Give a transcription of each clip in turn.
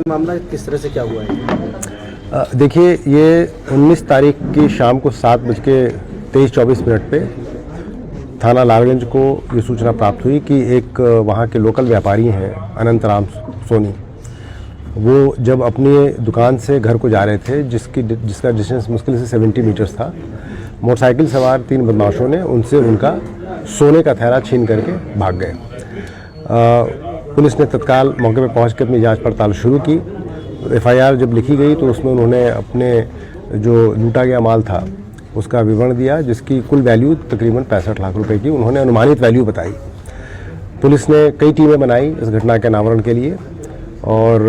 मामला किस तरह से क्या हुआ है? देखिए, ये 19 तारीख की शाम को 7:23-24 पे थाना लालगंज को ये सूचना प्राप्त हुई कि एक वहाँ के लोकल व्यापारी हैं अनंत राम सोनी, वो जब अपनी दुकान से घर को जा रहे थे जिसका डिस्टेंस मुश्किल से 70 मीटर्स था, मोटरसाइकिल सवार 3 बदमाशों ने उनसे उनका सोने का थैला छीन करके भाग गए। पुलिस ने तत्काल मौके पर पहुंच कर अपनी जांच पड़ताल शुरू की। एफआईआर जब लिखी गई तो उसमें उन्होंने अपने जो लूटा गया माल था उसका विवरण दिया, जिसकी कुल वैल्यू तकरीबन 65 लाख रुपए की उन्होंने अनुमानित वैल्यू बताई। पुलिस ने कई टीमें बनाई इस घटना के अनावरण के लिए और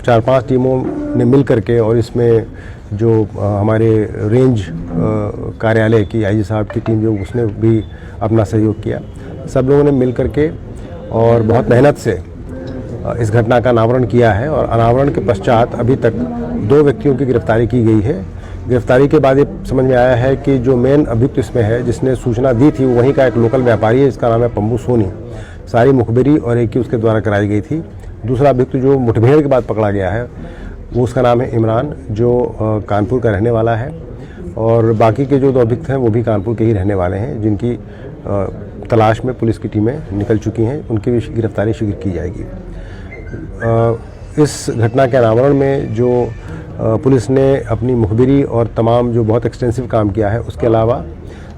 4-5 टीमों ने मिल करके, और इसमें जो हमारे रेंज कार्यालय की आईजी साहब की टीम जो उसने भी अपना सहयोग किया, सब लोगों ने मिल करके और बहुत मेहनत से इस घटना का अनावरण किया है। और अनावरण के पश्चात अभी तक 2 व्यक्तियों की गिरफ्तारी की गई है। गिरफ्तारी के बाद ये समझ में आया है कि जो मेन अभियुक्त इसमें है, जिसने सूचना दी थी, वो वहीं का एक लोकल व्यापारी है, इसका नाम है पम्बू सोनी। सारी मुखबिरी और एक ही उसके द्वारा कराई गई थी। दूसरा अभियुक्त जो मुठभेड़ के बाद पकड़ा गया है, वो उसका नाम है इमरान, जो कानपुर का रहने वाला है। और बाकी के जो 2 अभियुक्त हैं वो भी कानपुर के ही रहने वाले हैं, जिनकी तलाश में पुलिस की टीमें निकल चुकी हैं। उनकी भी गिरफ्तारी शीघ्र की जाएगी। इस घटना के अनावरण में जो पुलिस ने अपनी मुखबिरी और तमाम जो बहुत एक्सटेंसिव काम किया है, उसके अलावा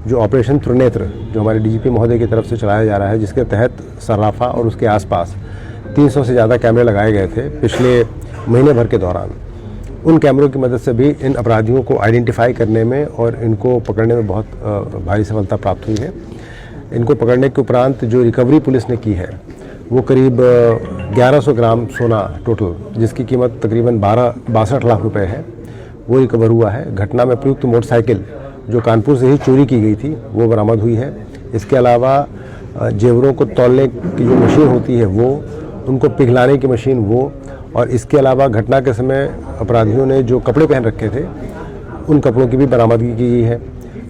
जो ऑपरेशन त्रिनेत्र जो हमारे डीजीपी महोदय की तरफ से चलाया जा रहा है, जिसके तहत सर्राफा और उसके आसपास 300 से ज़्यादा कैमरे लगाए गए थे पिछले महीने भर के दौरान, उन कैमरों की मदद से भी इन अपराधियों को आइडेंटिफाई करने में और इनको पकड़ने में बहुत भारी सफलता प्राप्त हुई है। इनको पकड़ने के उपरांत जो रिकवरी पुलिस ने की है वो करीब 1100 ग्राम सोना टोटल, जिसकी कीमत तकरीबन 62 लाख रुपए है, वो रिकवर हुआ है। घटना में प्रयुक्त मोटरसाइकिल जो कानपुर से ही चोरी की गई थी वो बरामद हुई है। इसके अलावा जेवरों को तौलने की जो मशीन होती है वो, उनको पिघलाने की मशीन वो, और इसके अलावा घटना के समय अपराधियों ने जो कपड़े पहन रखे थे उन कपड़ों की भी बरामदगी की गई है।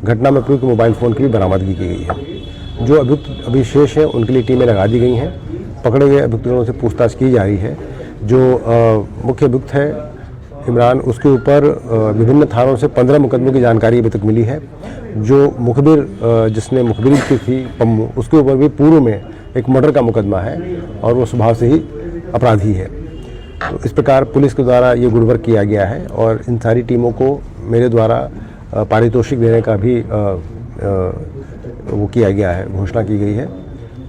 घटना में प्रयुक्त मोबाइल फ़ोन की भी बरामदगी की गई है। जो अभियुक्त अभी शेष हैं उनके लिए टीमें लगा दी गई हैं। पकड़े गए अभियुक्तों से पूछताछ की जा रही है। जो मुख्य अभियुक्त है इमरान, उसके ऊपर विभिन्न थानों से 15 मुकदमों की जानकारी अभी तक मिली है। जो मुखबिर जिसने मुखबिरी की थी पम्मू, उसके ऊपर भी पूर्व में एक मर्डर का मुकदमा है और वो स्वभाव से ही अपराधी है। तो इस प्रकार पुलिस के द्वारा ये गुडवर्क किया गया है और इन सारी टीमों को मेरे द्वारा पारितोषिक देने का भी वो किया गया है, घोषणा की गई है।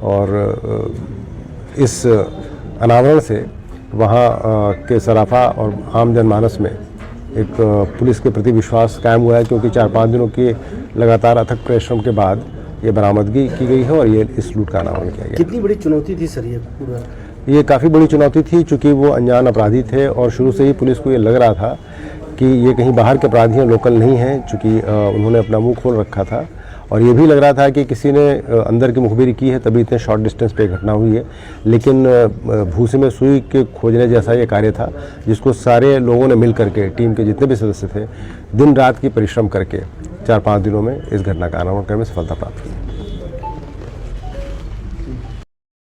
और इस अनावरण से वहाँ के सराफा और आम जनमानस में एक पुलिस के प्रति विश्वास कायम हुआ है, क्योंकि 4-5 दिनों के लगातार अथक परिश्रम के बाद ये बरामदगी की गई है और ये इस लूट का अनावरण किया गया। कितनी बड़ी चुनौती थी सर ये पूरा? ये काफ़ी बड़ी चुनौती थी, चूँकि वो अनजान अपराधी थे और शुरू से ही पुलिस को ये लग रहा था कि ये कहीं बाहर के अपराधी हैं, लोकल नहीं हैं, चूँकि उन्होंने अपना मुंह खोल रखा था। और ये भी लग रहा था कि किसी ने अंदर की मुखबिरी की है, तभी इतने शॉर्ट डिस्टेंस पे घटना हुई है। लेकिन भूसे में सुई के खोजने जैसा ये कार्य था, जिसको सारे लोगों ने मिल करके, टीम के जितने भी सदस्य थे, दिन रात की परिश्रम करके 4-5 दिनों में इस घटना का अनावरण करने में सफलता प्राप्त की।